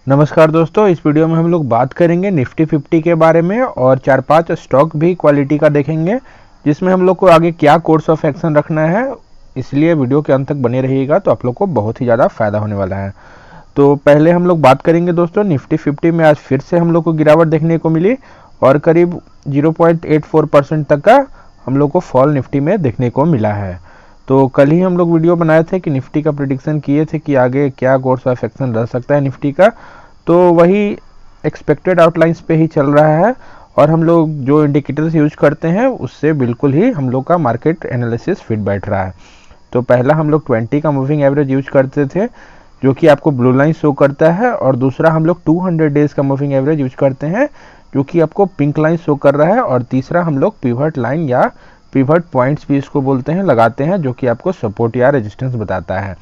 नमस्कार दोस्तों, इस वीडियो में हम लोग बात करेंगे निफ्टी 50 के बारे में और 4-5 स्टॉक भी क्वालिटी का देखेंगे, जिसमें हम लोग को आगे क्या कोर्स ऑफ एक्शन रखना है। इसलिए वीडियो के अंत तक बने रहिएगा तो आप लोग को बहुत ही ज़्यादा फायदा होने वाला है। तो पहले हम लोग बात करेंगे दोस्तों, निफ्टी 50 में आज फिर से हम लोग को गिरावट देखने को मिली और करीब 0.84% तक का हम लोग को फॉल निफ्टी में देखने को मिला है। तो कल ही हम लोग वीडियो बनाए थे कि निफ्टी का प्रेडिक्शन किए थे कि आगे क्या कोर्स ऑफ एक्शन रह सकता है निफ्टी का, तो वही एक्सपेक्टेड आउटलाइंस पे ही चल रहा है और हम लोग जो इंडिकेटर्स यूज करते हैं उससे बिल्कुल ही हम लोग का मार्केट एनालिसिस फिट बैठ रहा है। तो पहला हम लोग 20 का मूविंग एवरेज यूज करते थे जो कि आपको ब्लू लाइन शो करता है, और दूसरा हम लोग 200 डेज का मूविंग एवरेज यूज करते हैं जो कि आपको पिंक लाइन शो कर रहा है, और तीसरा हम लोग पिवट लाइन या पिवट पॉइंट्स भी इसको बोलते हैं लगाते हैं, जो कि आपको सपोर्ट या रेजिस्टेंस बताता है।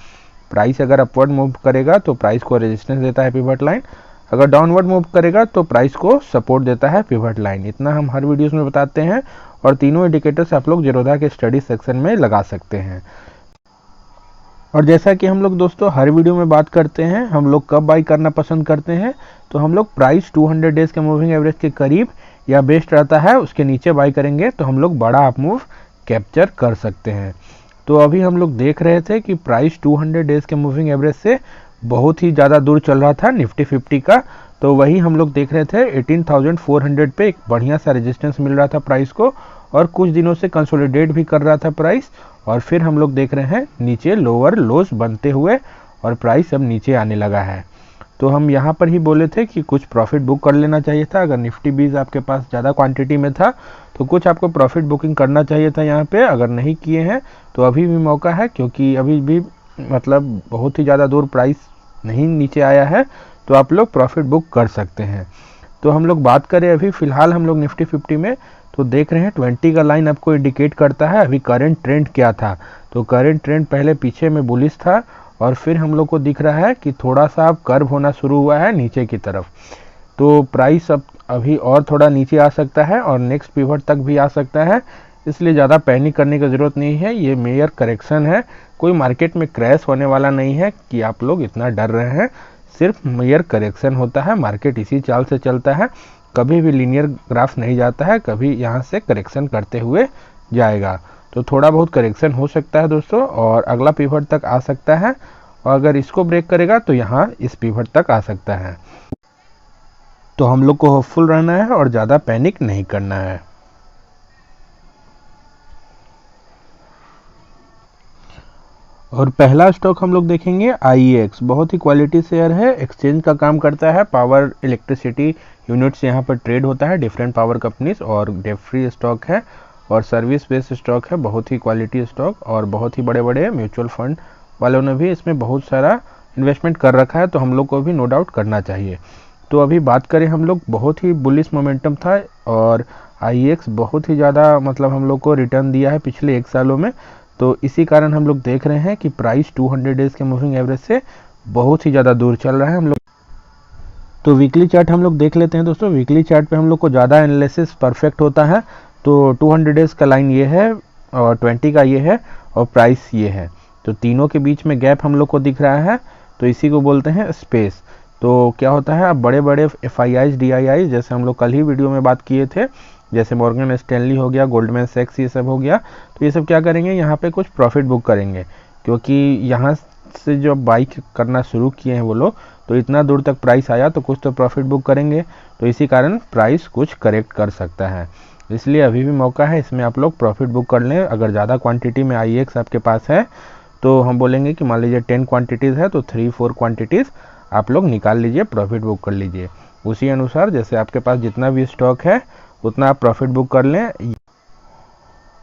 प्राइस अगर अपवर्ड मूव करेगा तो प्राइस को रेजिस्टेंस देता है पिवट लाइन, अगर डाउनवर्ड मूव करेगा तो प्राइस को सपोर्ट देता है पिवट लाइन। इतना हम हर वीडियोस में बताते हैं और तीनों इंडिकेटर्स आप लोग ज़ेरोधा के स्टडी सेक्शन में लगा सकते हैं। और जैसा कि हम लोग दोस्तों हर वीडियो में बात करते हैं, हम लोग कब बाई करना पसंद करते हैं, तो हम लोग प्राइस 200 डेज के मूविंग एवरेज के करीब या बेस्ट रहता है उसके नीचे बाई करेंगे तो हम लोग बड़ा अप मूव कैप्चर कर सकते हैं। तो अभी हम लोग देख रहे थे कि प्राइस 200 डेज के मूविंग एवरेज से बहुत ही ज़्यादा दूर चल रहा था निफ्टी 50 का, तो वही हम लोग देख रहे थे 18,400 पे एक बढ़िया सा रेजिस्टेंस मिल रहा था प्राइस को, और कुछ दिनों से कंसोलिडेट भी कर रहा था प्राइस, और फिर हम लोग देख रहे हैं नीचे लोअर लोस बनते हुए और प्राइस अब नीचे आने लगा है। तो हम यहाँ पर ही बोले थे कि कुछ प्रॉफिट बुक कर लेना चाहिए था। अगर निफ्टी 20 आपके पास ज़्यादा क्वांटिटी में था तो कुछ आपको प्रॉफिट बुकिंग करना चाहिए था यहाँ पे। अगर नहीं किए हैं तो अभी भी मौका है, क्योंकि अभी भी मतलब बहुत ही ज़्यादा दूर प्राइस नहीं नीचे आया है, तो आप लोग प्रॉफिट बुक कर सकते हैं। तो हम लोग बात करें अभी फ़िलहाल हम लोग निफ्टी 50 में, तो देख रहे हैं 20 का लाइन आपको इंडिकेट करता है अभी करंट ट्रेंड क्या था। तो करंट ट्रेंड पहले पीछे में बुलिश था और फिर हम लोग को दिख रहा है कि थोड़ा सा अब कर्व होना शुरू हुआ है नीचे की तरफ। तो प्राइस अब अभी और थोड़ा नीचे आ सकता है और नेक्स्ट पिवट तक भी आ सकता है, इसलिए ज़्यादा पैनिक करने की ज़रूरत नहीं है। ये मेजर करेक्शन है, कोई मार्केट में क्रैश होने वाला नहीं है कि आप लोग इतना डर रहे हैं। सिर्फ मेजर करेक्शन होता है, मार्केट इसी चाल से चलता है, कभी भी लीनियर ग्राफ नहीं जाता है, कभी यहाँ से करेक्शन करते हुए जाएगा। तो थोड़ा बहुत करेक्शन हो सकता है दोस्तों और अगला पिवट तक आ सकता है, और अगर इसको ब्रेक करेगा तो यहाँ इस पिवट तक आ सकता है। तो हम लोग को होपफुल रहना है और ज़्यादा पैनिक नहीं करना है। और पहला स्टॉक हम लोग देखेंगे IEX, बहुत ही क्वालिटी शेयर है, एक्सचेंज का काम करता है, पावर इलेक्ट्रिसिटी यूनिट्स यहाँ पर ट्रेड होता है, डिफरेंट पावर कंपनीज, और डेट फ्री स्टॉक है और सर्विस बेस्ड स्टॉक है, बहुत ही क्वालिटी स्टॉक, और बहुत ही बड़े बड़े म्यूचुअल फंड वालों ने भी इसमें बहुत सारा इन्वेस्टमेंट कर रखा है, तो हम लोग को भी नो डाउट करना चाहिए। तो अभी बात करें हम लोग, बहुत ही बुलिश मोमेंटम था और IEX बहुत ही ज़्यादा मतलब हम लोग को रिटर्न दिया है पिछले 1 सालों में, तो इसी कारण हम लोग देख रहे हैं कि प्राइस 200 डेज के मूविंग एवरेज से बहुत ही ज़्यादा दूर चल रहा है हम लोग। तो वीकली चार्ट हम लोग देख लेते हैं दोस्तों। वीकली चार्ट पे हम लोग को ज़्यादा एनालिसिस परफेक्ट होता है। तो 200 डेज का लाइन ये है और 20 का ये है और प्राइस ये है, तो तीनों के बीच में गैप हम लोग को दिख रहा है, तो इसी को बोलते हैं स्पेस। तो क्या होता है, अब बड़े बड़े FIIs DIIs जैसे हम लोग कल ही वीडियो में बात किए थे, जैसे मॉर्गन स्टैनली हो गया, गोल्डमैन सैक्स, ये सब हो गया, तो ये सब क्या करेंगे, यहाँ पे कुछ प्रॉफिट बुक करेंगे, क्योंकि यहाँ से जो बाई करना शुरू किए हैं वो लोग, तो इतना दूर तक प्राइस आया तो कुछ तो प्रॉफिट बुक करेंगे, तो इसी कारण प्राइस कुछ करेक्ट कर सकता है, इसलिए अभी भी मौका है, इसमें आप लोग प्रॉफिट बुक कर लें। अगर ज़्यादा क्वांटिटी में IEX आपके पास है तो हम बोलेंगे कि मान लीजिए 10 क्वांटिटीज़ है तो 3-4 क्वांटिटीज़ आप लोग निकाल लीजिए, प्रॉफिट बुक कर लीजिए। उसी अनुसार जैसे आपके पास जितना भी स्टॉक है उतना आप प्रॉफिट बुक कर लें।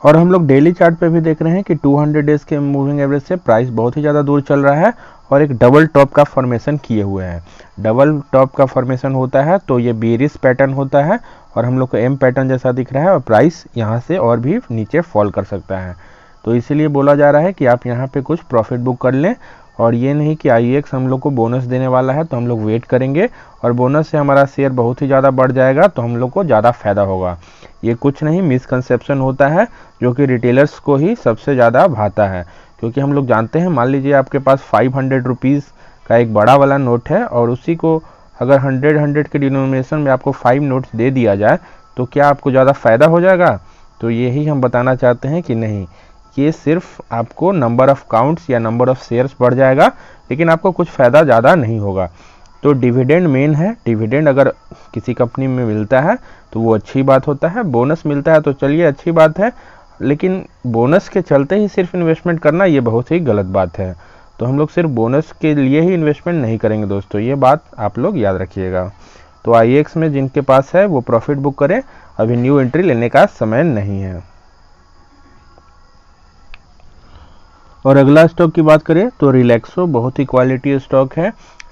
और हम लोग डेली चार्ट पे भी देख रहे हैं कि 200 डेज के मूविंग एवरेज से प्राइस बहुत ही ज़्यादा दूर चल रहा है और एक डबल टॉप का फॉर्मेशन किए हुए हैं। डबल टॉप का फॉर्मेशन होता है तो ये बेरिश पैटर्न होता है और हम लोग को M पैटर्न जैसा दिख रहा है, और प्राइस यहाँ से और भी नीचे फॉल कर सकता है, तो इसीलिए बोला जा रहा है कि आप यहाँ पे कुछ प्रॉफिट बुक कर लें। और ये नहीं कि IEX हम लोग को बोनस देने वाला है तो हम लोग वेट करेंगे और बोनस से हमारा शेयर बहुत ही ज़्यादा बढ़ जाएगा तो हम लोग को ज़्यादा फायदा होगा। ये कुछ नहीं, मिसकंसेप्शन होता है जो कि रिटेलर्स को ही सबसे ज़्यादा भाता है, क्योंकि हम लोग जानते हैं, मान लीजिए आपके पास 500 रुपीज़ का एक बड़ा वाला नोट है और उसी को अगर 100 के डिनोमिनेशन में आपको 5 नोट्स दे दिया जाए तो क्या आपको ज़्यादा फ़ायदा हो जाएगा? तो यही हम बताना चाहते हैं कि नहीं, ये सिर्फ आपको नंबर ऑफ़ काउंट्स या नंबर ऑफ़ शेयर्स बढ़ जाएगा, लेकिन आपको कुछ फ़ायदा ज़्यादा नहीं होगा। तो डिविडेंड मेन है, डिविडेंड अगर किसी कंपनी में मिलता है तो वो अच्छी बात होता है, बोनस मिलता है तो चलिए अच्छी बात है, लेकिन बोनस के चलते ही सिर्फ इन्वेस्टमेंट करना ये बहुत ही गलत बात है। तो हम लोग सिर्फ बोनस के लिए ही इन्वेस्टमेंट नहीं करेंगे दोस्तों, ये बात आप लोग याद रखिएगा। तो IEX में जिनके पास है वो प्रॉफिट बुक करें, अभी न्यू एंट्री लेने का समय नहीं है। और अगला स्टॉक की बात करें तो रिलैक्सो बहुत ही क्वालिटी स्टॉक है,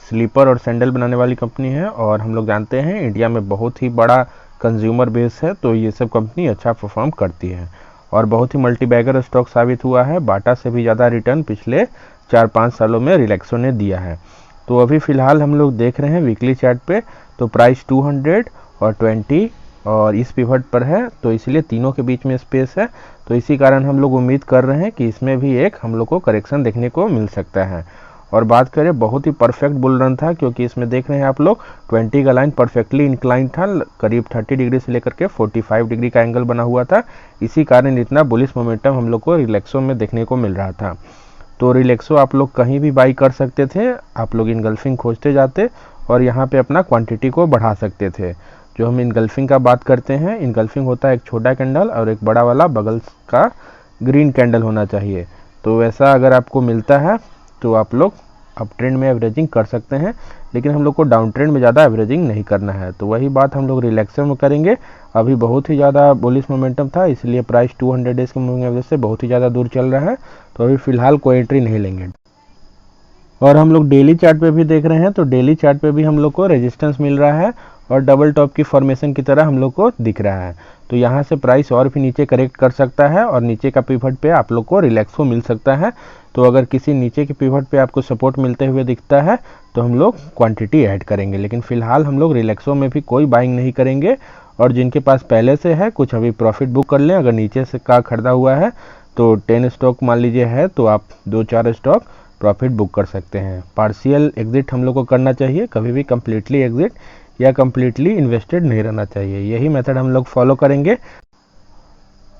स्लीपर और सैंडल बनाने वाली कंपनी है, और हम लोग जानते हैं इंडिया में बहुत ही बड़ा कंज्यूमर बेस है, तो ये सब कंपनी अच्छा परफॉर्म करती है और बहुत ही मल्टीबैगर स्टॉक साबित हुआ है। बाटा से भी ज़्यादा रिटर्न पिछले 4-5 सालों में रिलैक्सो ने दिया है। तो अभी फ़िलहाल हम लोग देख रहे हैं वीकली चार्ट पे, तो प्राइस 200 और 20 और इस पिवट पर है, तो इसलिए तीनों के बीच में स्पेस है, तो इसी कारण हम लोग उम्मीद कर रहे हैं कि इसमें भी एक हम लोग को करेक्शन देखने को मिल सकता है। और बात करें, बहुत ही परफेक्ट बुल रन था, क्योंकि इसमें देख रहे हैं आप लोग 20 का लाइन परफेक्टली इंक्लाइन था, करीब 30 डिग्री से लेकर के 45 डिग्री का एंगल बना हुआ था, इसी कारण इतना बुलिश मोमेंटम हम लोग को रिलैक्सो में देखने को मिल रहा था। तो रिलैक्सो आप लोग कहीं भी बाई कर सकते थे, आप लोग इनगल्फिंग खोजते जाते और यहाँ पे अपना क्वांटिटी को बढ़ा सकते थे। जो हम इनगल्फिंग का बात करते हैं, इनगल्फिंग होता है एक छोटा कैंडल और एक बड़ा वाला बगल का ग्रीन कैंडल होना चाहिए। तो वैसा अगर आपको मिलता है तो आप लोग अप ट्रेंड में एवरेजिंग कर सकते हैं, लेकिन हम लोग को डाउन ट्रेंड में ज़्यादा एवरेजिंग नहीं करना है। तो वही बात हम लोग रिलैक्सो में करेंगे। अभी बहुत ही ज़्यादा बुलिश मोमेंटम था, इसलिए प्राइस 200 डेज के मूविंग एवरेज से बहुत ही ज़्यादा दूर चल रहा है, तो अभी फ़िलहाल कोई एंट्री नहीं लेंगे। और हम लोग डेली चार्ट पे भी देख रहे हैं, तो डेली चार्ट पे भी हम लोग को रेजिस्टेंस मिल रहा है और डबल टॉप की फॉर्मेशन की तरह हम लोग को दिख रहा है। तो यहाँ से प्राइस और भी नीचे करेक्ट कर सकता है और नीचे का पिवट पे आप लोग को रिलैक्सो मिल सकता है। तो अगर किसी नीचे के पिवट पे आपको सपोर्ट मिलते हुए दिखता है तो हम लोग क्वांटिटी ऐड करेंगे, लेकिन फिलहाल हम लोग रिलैक्सो में भी कोई बाइंग नहीं करेंगे। और जिनके पास पहले से है कुछ अभी प्रॉफिट बुक कर लें, अगर नीचे से का खरीदा हुआ है तो 10 स्टॉक मान लीजिए है, तो आप 2-4 स्टॉक प्रॉफिट बुक कर सकते हैं। पार्शियल एग्जिट हम लोग को करना चाहिए, कभी भी कंप्लीटली एग्जिट या कंप्लीटली इन्वेस्टेड नहीं रहना चाहिए, यही मेथड हम लोग फॉलो करेंगे।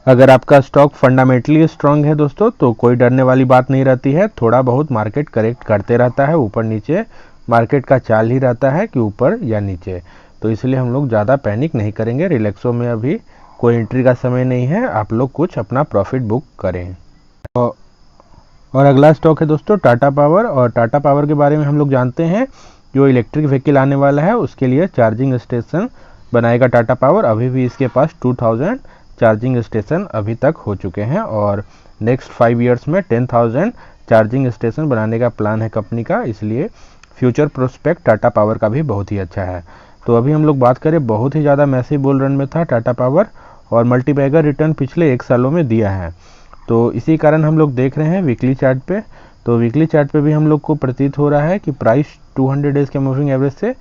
अगर आपका स्टॉक फंडामेंटली स्ट्रांग है दोस्तों, तो कोई डरने वाली बात नहीं रहती है, थोड़ा बहुत मार्केट करेक्ट करते रहता है, ऊपर नीचे मार्केट का चाल ही रहता है कि ऊपर या नीचे, तो इसलिए हम लोग ज़्यादा पैनिक नहीं करेंगे। रिलैक्सो में अभी कोई एंट्री का समय नहीं है, आप लोग कुछ अपना प्रॉफिट बुक करें। और अगला स्टॉक है दोस्तों टाटा पावर, और टाटा पावर के बारे में हम लोग जानते हैं, जो इलेक्ट्रिक व्हीकल आने वाला है उसके लिए चार्जिंग स्टेशन बनाएगा टाटा पावर। अभी भी इसके पास 2000 चार्जिंग स्टेशन अभी तक हो चुके हैं और नेक्स्ट 5 ईयर्स में 10,000 चार्जिंग स्टेशन बनाने का प्लान है कंपनी का, इसलिए फ्यूचर प्रोस्पेक्ट टाटा पावर का भी बहुत ही अच्छा है। तो अभी हम लोग बात करें, बहुत ही ज़्यादा मैसिव बुल रन में था टाटा पावर और मल्टीबैगर रिटर्न पिछले 1 सालों में दिया है, तो इसी कारण हम लोग देख रहे हैं वीकली चार्ट पे, तो वीकली चार्ट पे भी हम लोग को प्रतीत हो रहा है कि प्राइस 200 डेज के मूविंग एवरेज से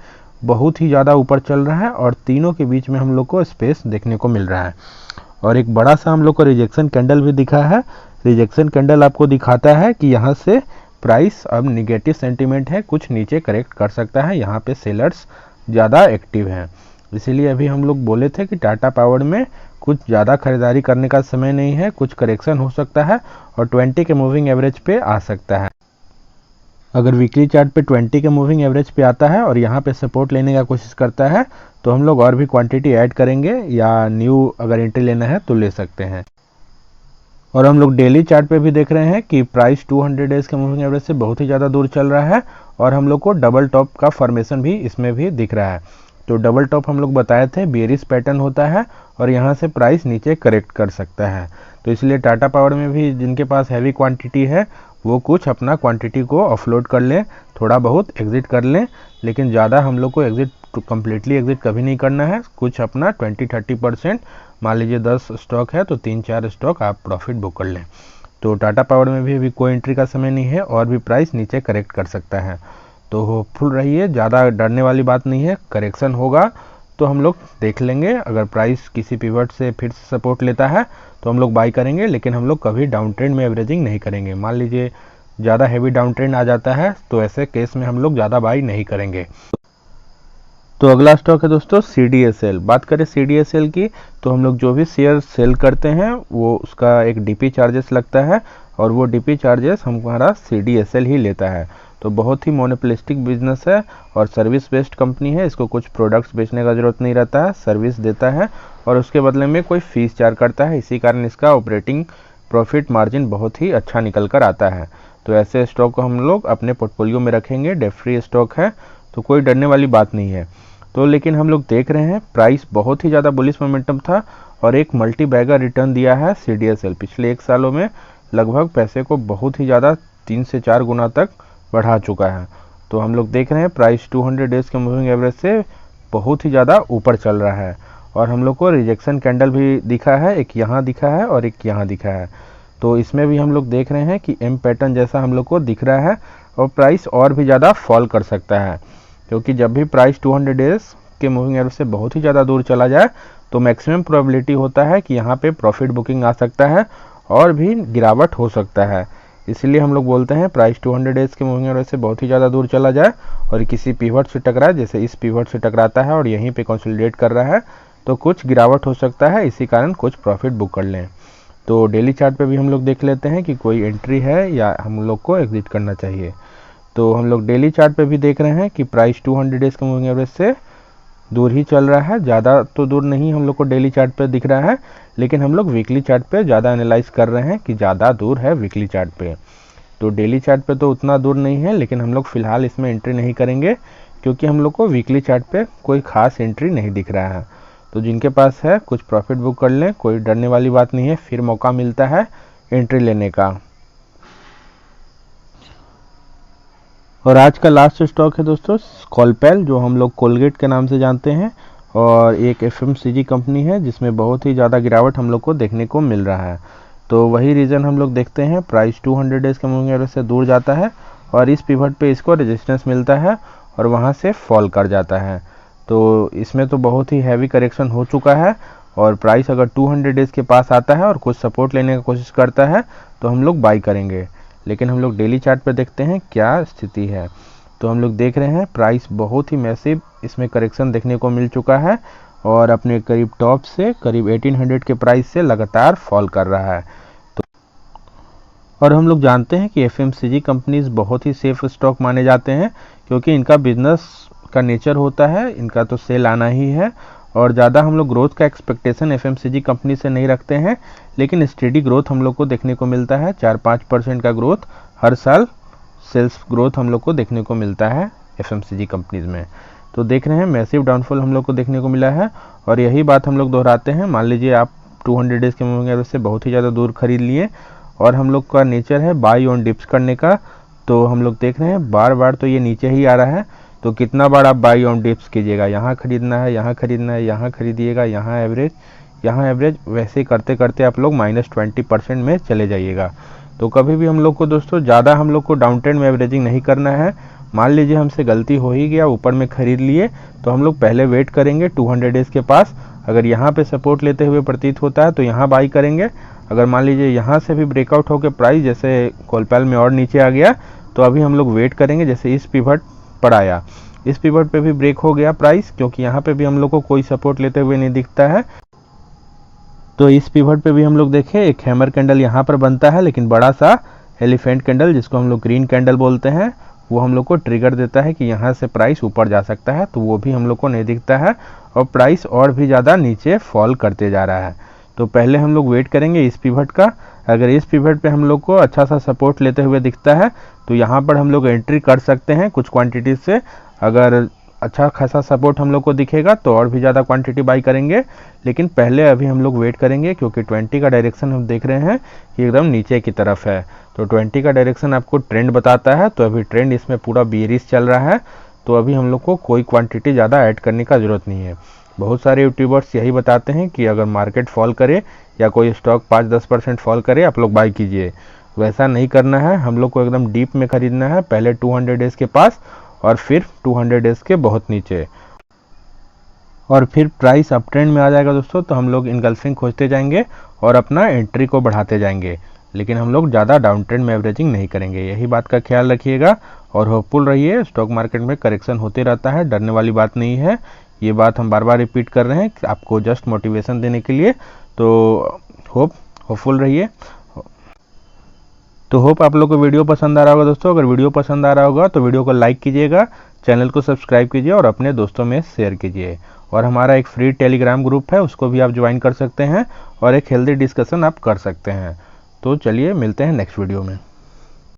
बहुत ही ज़्यादा ऊपर चल रहा है और तीनों के बीच में हम लोग को स्पेस देखने को मिल रहा है। और एक बड़ा सा हम लोग को रिजेक्शन कैंडल भी दिखा है। रिजेक्शन कैंडल आपको दिखाता है कि यहाँ से प्राइस अब निगेटिव सेंटीमेंट है, कुछ नीचे करेक्ट कर सकता है, यहाँ पे सेलर्स ज़्यादा एक्टिव हैं, इसीलिए अभी हम लोग बोले थे कि टाटा पावर में कुछ ज़्यादा खरीदारी करने का समय नहीं है, कुछ करेक्शन हो सकता है और 20 के मूविंग एवरेज पे आ सकता है। अगर वीकली चार्ट पे 20 के मूविंग एवरेज पे आता है और यहाँ पे सपोर्ट लेने का कोशिश करता है तो हम लोग और भी क्वांटिटी ऐड करेंगे या न्यू अगर एंट्री लेना है तो ले सकते हैं। और हम लोग डेली चार्ट पे भी देख रहे हैं कि प्राइस 200 डेज के मूविंग एवरेज से बहुत ही ज़्यादा दूर चल रहा है और हम लोग को डबल टॉप का फॉर्मेशन भी इसमें भी दिख रहा है। तो डबल टॉप हम लोग बताए थे बेरिश पैटर्न होता है और यहाँ से प्राइस नीचे करेक्ट कर सकता है, तो इसलिए टाटा पावर में भी जिनके पास हैवी क्वांटिटी है वो कुछ अपना क्वांटिटी को ऑफलोड कर लें, थोड़ा बहुत एग्जिट कर लें, लेकिन ज़्यादा हम लोग को एग्जिट कम्प्लीटली एग्जिट कभी नहीं करना है, कुछ अपना 20-30% मान लीजिए 10 स्टॉक है तो 3-4 स्टॉक आप प्रॉफिट बुक कर लें। तो टाटा पावर में भी अभी कोई एंट्री का समय नहीं है और भी प्राइस नीचे करेक्ट कर सकता है, तो होपफुल रहिए, ज़्यादा डरने वाली बात नहीं है, करेक्शन होगा तो हम लोग देख लेंगे, अगर प्राइस किसी पिवट से फिर से सपोर्ट लेता है तो हम लोग बाई करेंगे, लेकिन हम लोग कभी डाउन ट्रेंड में एवरेजिंग नहीं करेंगे। मान लीजिए ज़्यादा हैवी डाउन ट्रेंड आ जाता है तो ऐसे केस में हम लोग ज़्यादा बाई नहीं करेंगे। तो अगला स्टॉक है दोस्तों CDSL। बात करें CDSL की, तो हम लोग जो भी शेयर सेल करते हैं वो उसका एक DP चार्जेस लगता है और वो DP चार्जेस हमारा CDSL ही लेता है। तो बहुत ही मोनोपोलिस्टिक बिजनेस है और सर्विस बेस्ड कंपनी है। इसको कुछ प्रोडक्ट्स बेचने का ज़रूरत नहीं रहता है, सर्विस देता है और उसके बदले में कोई फीस चार्ज करता है। इसी कारण इसका ऑपरेटिंग प्रॉफिट मार्जिन बहुत ही अच्छा निकल कर आता है। तो ऐसे स्टॉक को हम लोग अपने पोर्टफोलियो में रखेंगे। डेट फ्री स्टॉक है तो कोई डरने वाली बात नहीं है। तो लेकिन हम लोग देख रहे हैं प्राइस बहुत ही ज़्यादा बुलिश मोमेंटम था और एक मल्टी बैगर रिटर्न दिया है CDSL। पिछले 1 सालों में लगभग पैसे को बहुत ही ज़्यादा 3 से 4 गुना तक बढ़ा चुका है। तो हम लोग देख रहे हैं प्राइस 200 डेज के मूविंग एवरेज से बहुत ही ज़्यादा ऊपर चल रहा है और हम लोग को रिजेक्शन कैंडल भी दिखा है, एक यहाँ दिखा है और एक यहाँ दिखा है। तो इसमें भी हम लोग देख रहे हैं कि M पैटर्न जैसा हम लोग को दिख रहा है और प्राइस और भी ज़्यादा फॉल कर सकता है, क्योंकि जब भी प्राइस 200 डेज के मूविंग एवरेज से बहुत ही ज़्यादा दूर चला जाए तो मैक्सिमम प्रोबेबिलिटी होता है कि यहाँ पे प्रॉफिट बुकिंग आ सकता है और भी गिरावट हो सकता है। इसलिए हम लोग बोलते हैं प्राइस 200 डेज के मूविंग एवरेज से बहुत ही ज़्यादा दूर चला जाए और किसी पिवट से टकराए, जैसे इस पिवट से टकराता है और यहीं पे कंसोलिडेट कर रहा है तो कुछ गिरावट हो सकता है। इसी कारण कुछ प्रॉफिट बुक कर लें। तो डेली चार्ट पे भी हम लोग देख लेते हैं कि कोई एंट्री है या हम लोग को एग्जिट करना चाहिए। तो हम लोग डेली चार्ट पे भी देख रहे हैं कि प्राइस 200 डेज के मूविंग एवरेज से दूर ही चल रहा है, ज़्यादा तो दूर नहीं हम लोग को डेली चार्ट पे दिख रहा है, लेकिन हम लोग वीकली चार्ट पे ज़्यादा एनालाइज कर रहे हैं कि ज़्यादा दूर है वीकली चार्ट पे। तो डेली चार्ट पे तो उतना दूर नहीं है, लेकिन हम लोग फ़िलहाल इसमें एंट्री नहीं करेंगे क्योंकि हम लोग को वीकली चार्ट पे कोई ख़ास एंट्री नहीं दिख रहा है। तो जिनके पास है कुछ प्रॉफिट बुक कर लें, कोई डरने वाली बात नहीं है, फिर मौका मिलता है एंट्री लेने का। और आज का लास्ट स्टॉक है दोस्तों स्कॉलपेल, जो हम लोग कोलगेट के नाम से जानते हैं और एक FMCG कंपनी है जिसमें बहुत ही ज़्यादा गिरावट हम लोग को देखने को मिल रहा है। तो वही रीज़न हम लोग देखते हैं, प्राइस 200 डेज के मूविंग एवरेज से दूर जाता है और इस पिवट पे इसको रेजिस्टेंस मिलता है और वहाँ से फॉल कर जाता है। तो इसमें तो बहुत ही हैवी करेक्शन हो चुका है और प्राइस अगर 200 डेज के पास आता है और कुछ सपोर्ट लेने की कोशिश करता है तो हम लोग बाई करेंगे। लेकिन हम लोग डेली चार्ट पे देखते हैं क्या स्थिति है। तो हम लोग देख रहे हैं प्राइस बहुत ही मैसिव इसमें करेक्शन देखने को मिल चुका है और अपने करीब टॉप से करीब 1800 के प्राइस से लगातार फॉल कर रहा है। तो और हम लोग जानते हैं कि FMCG कंपनीज बहुत ही सेफ स्टॉक माने जाते हैं क्योंकि इनका बिजनेस का नेचर होता है, इनका तो सेल आना ही है और ज़्यादा हम लोग ग्रोथ का एक्सपेक्टेशन FMCG कंपनी से नहीं रखते हैं, लेकिन स्टेडी ग्रोथ हम लोग को देखने को मिलता है। 4-5% का ग्रोथ हर साल सेल्स ग्रोथ हम लोग को देखने को मिलता है FMCG कंपनीज में। तो देख रहे हैं मैसिव डाउनफॉल हम लोग को देखने को मिला है और यही बात हम लोग दोहराते हैं। मान लीजिए आप 200 डेज के मूविंग एवरेज से बहुत ही ज़्यादा दूर खरीद लिए और हम लोग का नेचर है बाई ऑन डिप्स करने का, तो हम लोग देख रहे हैं बार बार तो ये नीचे ही आ रहा है। तो कितना बार आप बाई ऑन डिप्स कीजिएगा, यहाँ खरीदना है, यहाँ खरीदना है, यहाँ खरीदिएगा, यहाँ एवरेज, वैसे करते करते आप लोग -20% में चले जाइएगा। तो कभी भी हम लोग को दोस्तों ज़्यादा हम लोग को डाउन ट्रेंड में एवरेजिंग नहीं करना है। मान लीजिए हमसे गलती हो ही गया, ऊपर में खरीद लिए, तो हम लोग पहले वेट करेंगे 200 डेज के पास। अगर यहाँ पे सपोर्ट लेते हुए प्रतीत होता है तो यहाँ बाई करेंगे। अगर मान लीजिए यहाँ से भी ब्रेकआउट होकर प्राइस जैसे कोलपेल में और नीचे आ गया तो अभी हम लोग वेट करेंगे। जैसे इस पिवट पर आया, इस पिवट पे भी ब्रेक हो गया प्राइस, क्योंकि यहाँ पे भी हम लोग को कोई सपोर्ट लेते हुए नहीं दिखता है। तो इस पिवट पे भी हम लोग देखें एक हैमर कैंडल यहाँ पर बनता है, लेकिन बड़ा सा एलिफेंट कैंडल जिसको हम लोग ग्रीन कैंडल बोलते हैं, वो हम लोग को ट्रिगर देता है कि यहाँ से प्राइस ऊपर जा सकता है, तो वो भी हम लोग को नहीं दिखता है और प्राइस और भी ज़्यादा नीचे फॉल करते जा रहा है। तो पहले हम लोग वेट करेंगे इस पिवट का। अगर इस पिवट पे हम लोग को अच्छा सा सपोर्ट लेते हुए दिखता है तो यहाँ पर हम लोग एंट्री कर सकते हैं कुछ क्वांटिटी से। अगर अच्छा खासा सपोर्ट हम लोग को दिखेगा तो और भी ज़्यादा क्वांटिटी बाई करेंगे, लेकिन पहले अभी हम लोग वेट करेंगे क्योंकि 20 का डायरेक्शन हम देख रहे हैं कि एकदम नीचे की तरफ है। तो 20 का डायरेक्शन आपको ट्रेंड बताता है, तो अभी ट्रेंड इसमें पूरा बेरिश चल रहा है, तो अभी हम लोग को कोई क्वांटिटी ज़्यादा ऐड करने का ज़रूरत नहीं है। बहुत सारे यूट्यूबर्स यही बताते हैं कि अगर मार्केट फॉल करे या कोई स्टॉक 5-10% फॉल करे आप लोग बाई कीजिए। वैसा नहीं करना है, हम लोग को एकदम डीप में खरीदना है, पहले 200 डेज के पास और फिर 200 डेज के बहुत नीचे, और फिर प्राइस अप ट्रेंड में आ जाएगा दोस्तों तो हम लोग इनगल्फिंग खोजते जाएंगे और अपना एंट्री को बढ़ाते जाएंगे। लेकिन हम लोग ज़्यादा डाउन ट्रेंड में एवरेजिंग नहीं करेंगे। यही बात का ख्याल रखिएगा और होपफुल रहिए। स्टॉक मार्केट में करेक्शन होते रहता है, डरने वाली बात नहीं है। ये बात हम बार बार रिपीट कर रहे हैं आपको जस्ट मोटिवेशन देने के लिए। तो होपफुल रहिए। तो होप आप लोग को वीडियो पसंद आ रहा होगा दोस्तों। अगर वीडियो पसंद आ रहा होगा तो वीडियो को लाइक कीजिएगा, चैनल को सब्सक्राइब कीजिए और अपने दोस्तों में शेयर कीजिए। और हमारा एक फ्री टेलीग्राम ग्रुप है, उसको भी आप ज्वाइन कर सकते हैं और एक हेल्दी डिस्कशन आप कर सकते हैं। तो चलिए मिलते हैं नेक्स्ट वीडियो में।